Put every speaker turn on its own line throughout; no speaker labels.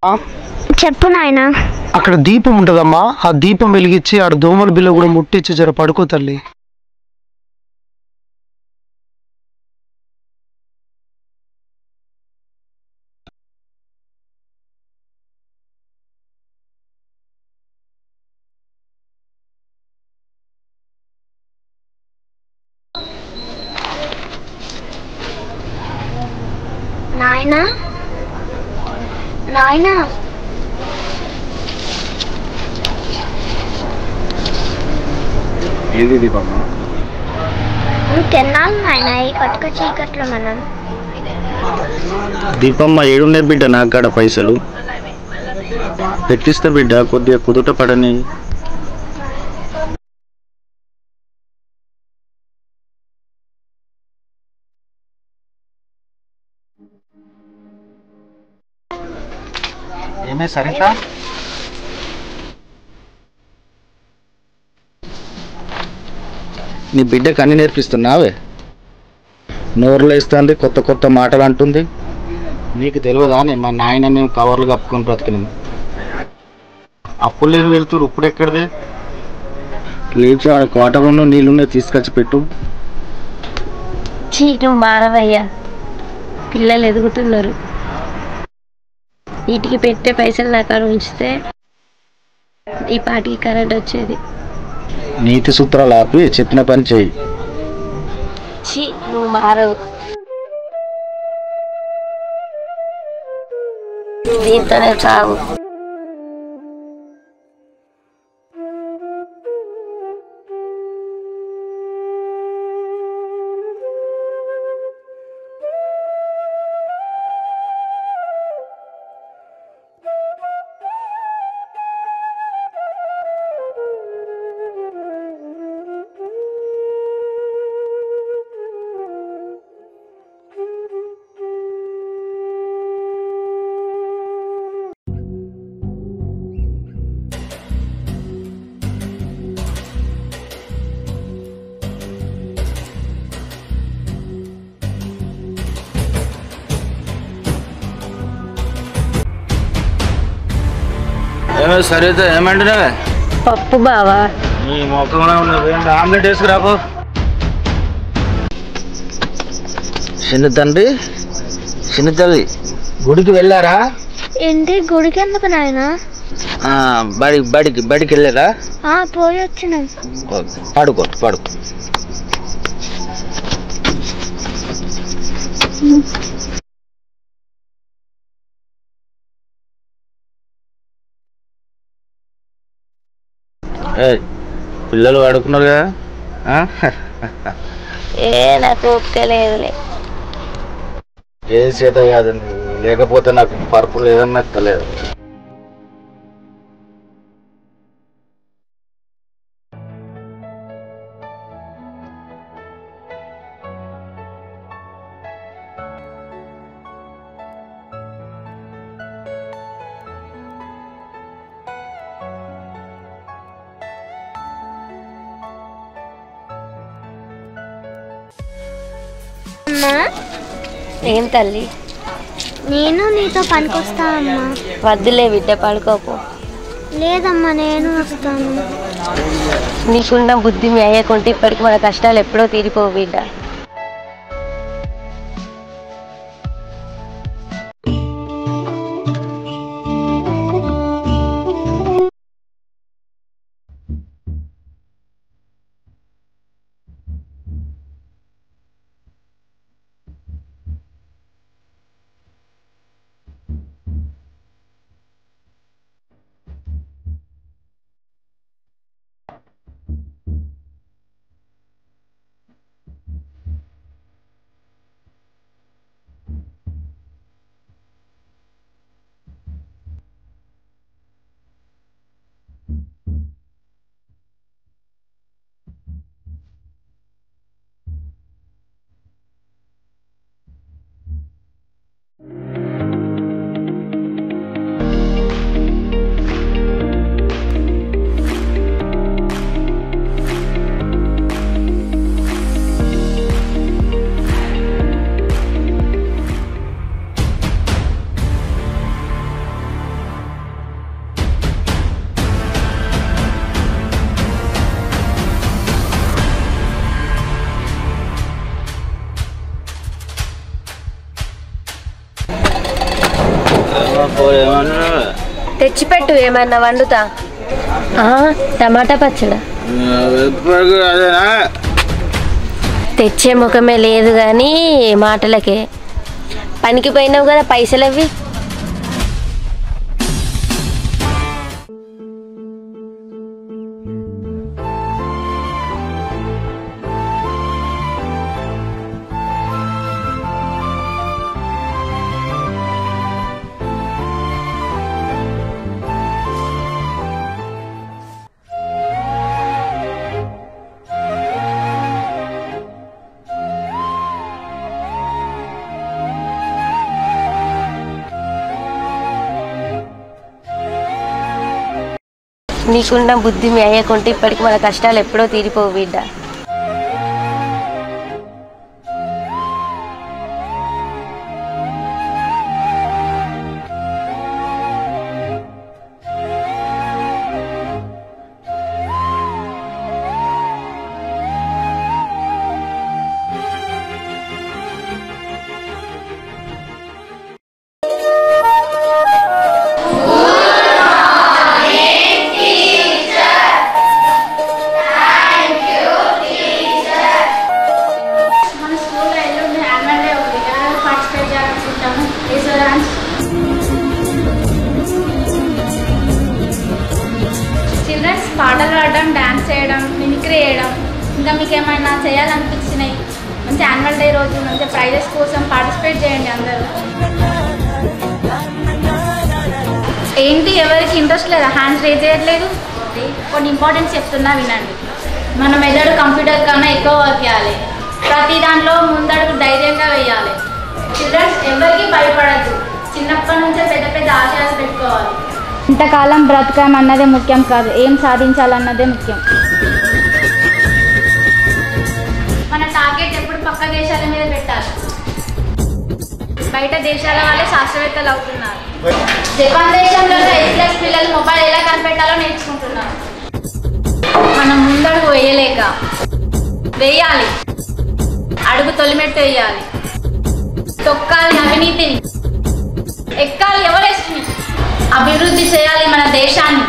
ఆ,
చెప్పు నాయనా.
అక్కడ దీపం ఉంటదమ్మా, ఆ దీపం వెలిగించి ఆడ దోమల బిల్ల కూడా ముట్టించి జర పడుకో తల్లి.
నాయనా నాయనా
ఏది దీపమ్మ?
నువ్వు తిన్నాను నాయన ఈ కట్టుక చీకట్లో మనం.
దీపమ్మ ఏడున్నాయి బిడ్డ, నాకు కాడ పైసలు పెట్టిస్తా బిడ్డ, కొద్దిగా కుదుట పడని. ఏమే సరిత, నీ బిడ్డకు అన్ని నేర్పిస్తున్నావే? నోరులో ఇస్తుంది, కొత్త కొత్త మాటలు అంటుంది. నీకు తెలియదా మా నాయన మేము కవర్లు కప్పుకొని బ్రతికినాము. అప్పులు లేదు వెళ్తురు, ఇప్పుడు ఎక్కడిదే? లేచి ఆ కోటలో నీళ్ళున్నాయి, తీసుకొచ్చి పెట్టు.
చీటు మానవయ్యా, పిల్లలు ఎదుగుతున్నారు. వీటికి పెట్టే పైసలు నా కాడ ఉంచితే ఈ పాటికి కరెంట్ వచ్చేది.
నీతి సూత్రాలు ఆపి చెప్పిన పని చెయ్యి.
చీ, నువ్వు మారవు. దీంతోనే చావు.
ఏమే సరిత, ఏమంటున్నావే?
పప్పు బావా.
నీ మొక్కలో ఉన్నది ఆమ్లెట్ వేసుకురాపో. చిన్న తండ్రి, చిన్న తల్లి గుడికి వెళ్ళారా?
ఏంటి గుడికి ఎందుకు నాయనా?
బడికి వెళ్ళారా?
పోయి వచ్చినాం.
పడుకో పడుకో. పిల్లలు పడుకున్నారు కదా?
నాకు ఓపిక లేదులే.
ఏది చేత కాదండి, లేకపోతే నాకు పరుపులు ఏదన్నా తెలియదు.
అమ్మా,
ఏం తల్లి?
నేను నీతో పనికొస్తా అమ్మా.
వద్దులే బిడ్డ, పడుకోపో.
లేదమ్మా, నేను వస్తాను.
నీకున్న బుద్ధి మేయకుంటే ఇప్పటికి మన కష్టాలు ఎప్పుడో తీరిపోవు బిడ్డ. తెచ్చిపెట్టు ఏమన్నా వండుతా. టమాటా పచ్చడా తెచ్చే ముఖమే లేదు కానీ మాటలకే. పనికి పోయినావు కదా, పైసలు అవి. నీకున్న బుద్ధి మేయకుంటే ఇప్పటికి మన కష్టాలు ఎప్పుడో తీరిపోవు బిడ్డ.
చిల్డ్రన్స్ పాటలు పాడడం, డాన్స్ చేయడం, మిమిక్రీ చేయడం, ఇంకా మీకు ఏమైనా చేయాలనిపించినాయి మంచి యాన్యువల్ డే రోజు మంచి ప్రైజెస్ కోసం పార్టిసిపేట్ చేయండి అందరూ. ఏంటి ఎవరికి ఇంట్రెస్ట్ లేదా? హ్యాండ్స్ రేజ్ చేయట్లేదు. కొన్ని ఇంపార్టెన్స్ చెప్తున్నా వినండి. మన మెదడు కంప్యూటర్ కన్నా ఎక్కువ వర్క్ చేయాలి. ప్రతి దాంట్లో ముందడుగు ధైర్యంగా వేయాలి. చిల్డ్రన్స్ ఎవరికి భయపడద్దు. చిన్నప్పటి నుంచే పెద్ద పెద్ద ఆశయాలు పెట్టుకోవాలి. ఇంతకాలం బ్రతకమన్నదే ముఖ్యం కాదు, ఏం సాధించాలన్నదే ముఖ్యం. మన టార్గెట్ ఎప్పుడు పక్క దేశాల మీద పెట్టాలి. బయట దేశాల వాళ్ళే శాస్త్రవేత్తలు అవుతున్నారు. జపాన్ దేశంలో 8+ పిల్లలు మొబైల్ ఎలా కనిపెట్టాలో నేర్చుకుంటున్నారు. మనం ముందడుగు వేయాలి, అడుగు తొలిమెట్టు వేయాలి, తొక్కాలి అవినీతిని, ఎక్కాలి ఎవరెస్ట్ని, అభివృద్ధి చేయాలి మన దేశాన్ని.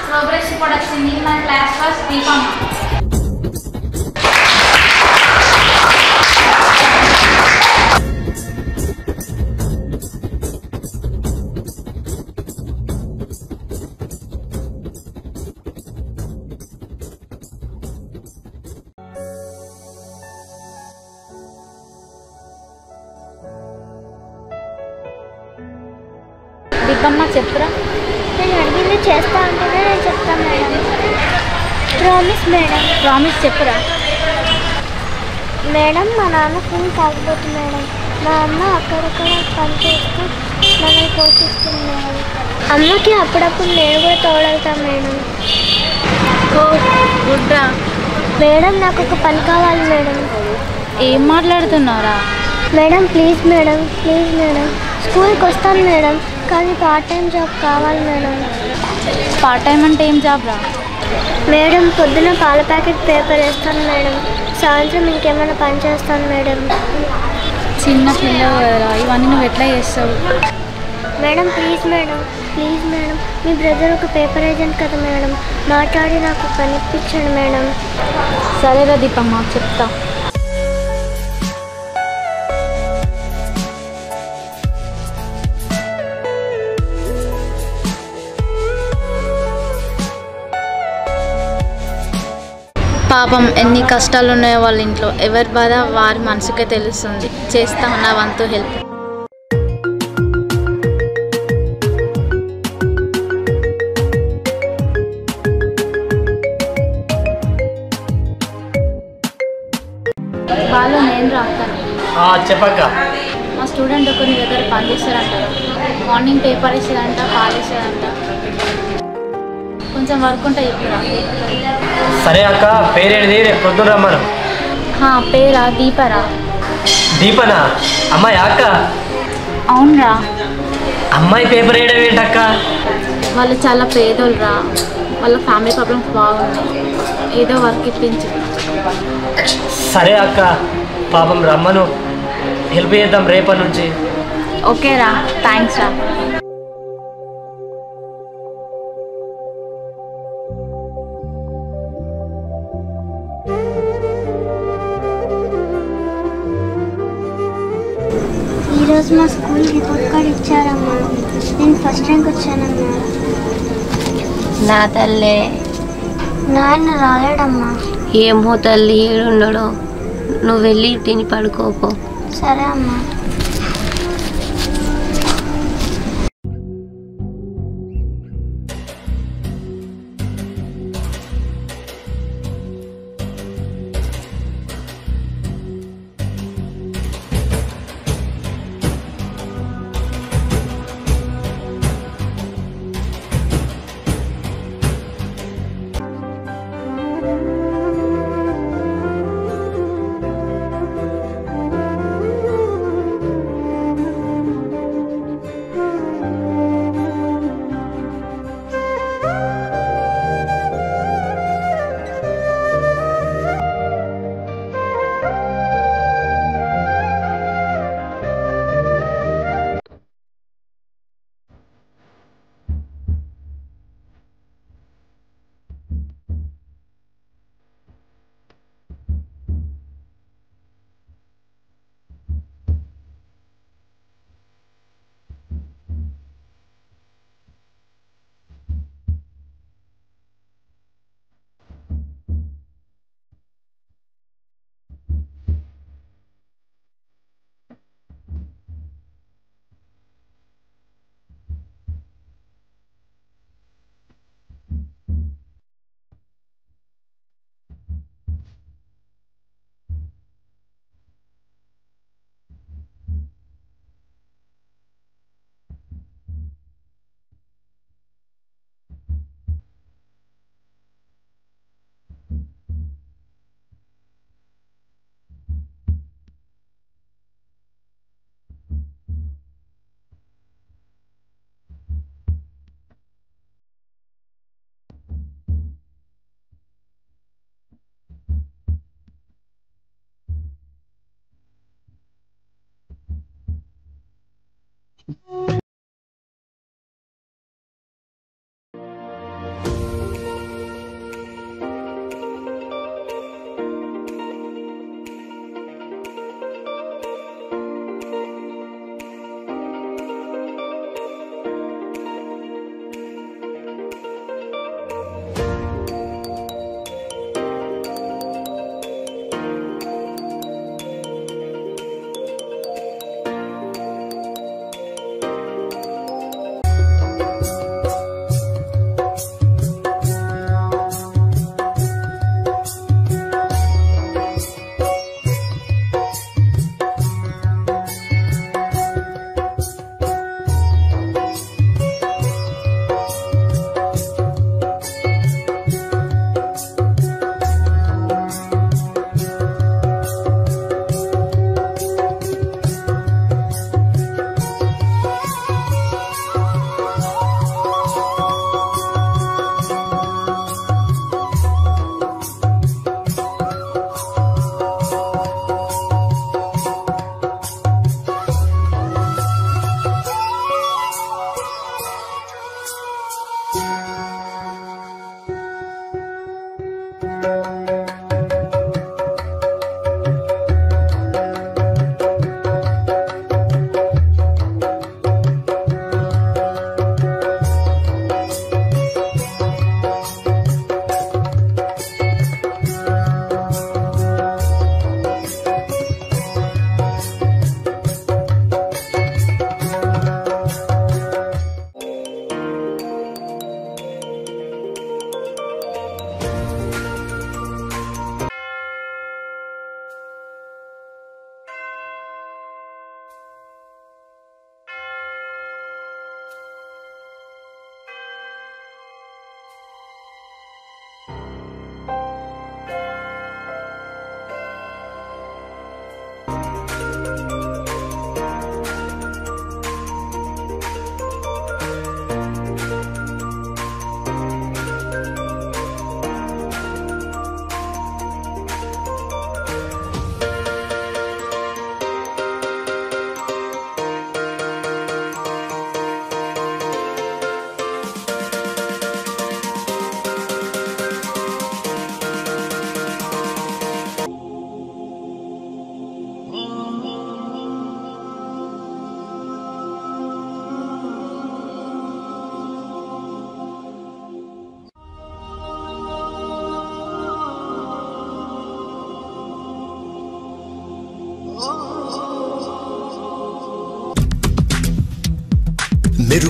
ప్రోగ్రెస్ రిపోర్ట్ వచ్చింది. మన క్లాస్ ఫస్ట్ దీపం. దీపమ్మ చెప్పురా.
నేను అడిగింది చేస్తా అంటేనే నేను చెప్తాను మేడం. Promise madam.
ప్రామిస్ చెప్పురా.
మేడం మా నాన్న ఫుల్ తాగిపోతుంది మేడం. మా అమ్మ అక్కడక్కడ పని చేస్తూ మనల్ని పోషిస్తుంది మేడం. అమ్మకి అప్పుడప్పుడు నేను కూడా తోడవుతాను మేడం.
గుడ్రా.
మేడం నాకు ఒక పని కావాలి మేడం.
ఏం మాట్లాడుతున్నారా?
Madam please madam, please madam. స్కూల్కి వస్తాను మేడం, కానీ పార్ట్ టైం జాబ్ కావాలి మేడం.
పార్ట్ టైం అంటే ఏం జాబ్ రా?
మేడం పొద్దున పాల ప్యాకెట్ పేపర్ వేస్తాను మేడం, సాయంత్రం ఇంకేమైనా పని చేస్తాను మేడం.
చిన్న పిల్లలు కదా, ఇవన్నీ నువ్వు ఎట్లా చేస్తావు?
Madam please madam, please madam. Me brother ఒక పేపర్ ఏజెంట్ కదా మేడం, మాట్లాడి నాకు పని ఇప్పించండి మేడం.
సరేరా దీపమ్మ చెప్తా. పాపం ఎన్ని కష్టాలు ఉన్నాయో వాళ్ళ ఇంట్లో. ఎవరి బాధ వారి మనసుకే తెలుస్తుంది. చేస్తా నా వంతు హెల్ప్. బాలు నేను రాస్తాను.
చెప్పక్క.
మా స్టూడెంట్ ఒక నీ దగ్గర పని చేస్తారంట. మార్నింగ్ పేపర్ వేసేదంట, పాలు వేసేదంట. కొంచెం వర్క్ ఉంటే చెప్పురా.
సరే అక్క, పేరేంటిది? రేపు పొద్దున రమ్మను.
పేరా? దీపరా.
దీపనా? అమ్మాయి అక్క?
అవునరా.
అమ్మాయి పేపర్ వేయడం ఏంటక్క?
వాళ్ళు చాలా పేదోళ్ళు రా, వాళ్ళ ఫ్యామిలీ ప్రాబ్లమ్స్ బాగున్నాయి. ఏదో వర్క్ ఇప్పించు.
సరే అక్క, పాపం రమ్మను, హెల్ప్ చేద్దాం రేపటి నుంచి.
ఓకే రా, థ్యాంక్స్ రా.
ఈరోజు మా స్కూల్ రిపోర్ట్ కార్డ్ ఇచ్చారమ్మా. నేను ఫస్ట్ ర్యాంక్ వచ్చానమ్మా.
నా తల్లే.
నాన్న రాలేడమ్మా.
ఏమో తల్లి, ఏడున్నాడో. నువ్వు వెళ్ళి తిని పడుకోపో.
సరే అమ్మా.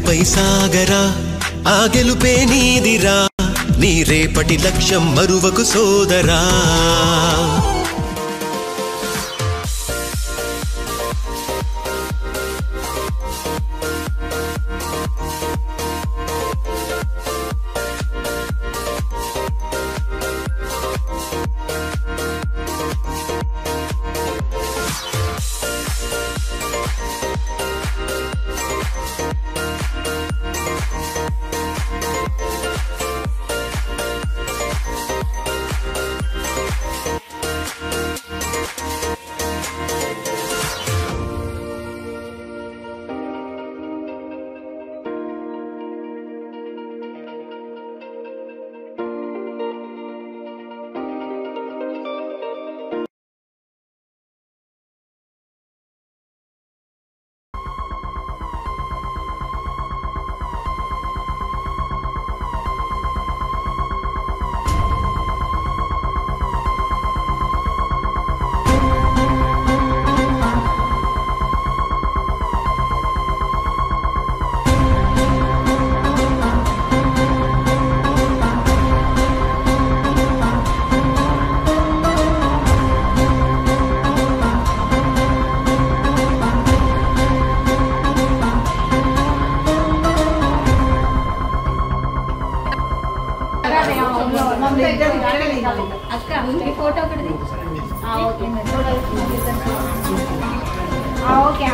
గెలుపై సాగరా ఆ గెలుపే నీదిరా నీ రేపటి లక్ష్యం మరువకు సోదరా
ఫోటో ఒకటి ఓకే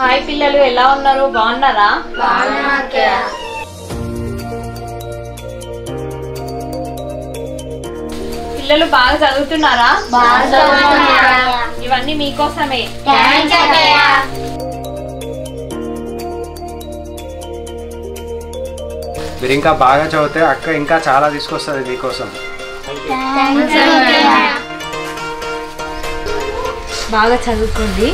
హాయ్ పిల్లలు, ఎలా ఉన్నారు? బాగున్నారా? పిల్లలు బాగా చదువుతున్నారా? ఇవన్నీ మీకోసమే.
మీరు ఇంకా బాగా చదివితే అక్క ఇంకా చాలా తీసుకొస్తుంది మీకోసం.
బాగా చదువుకోండి.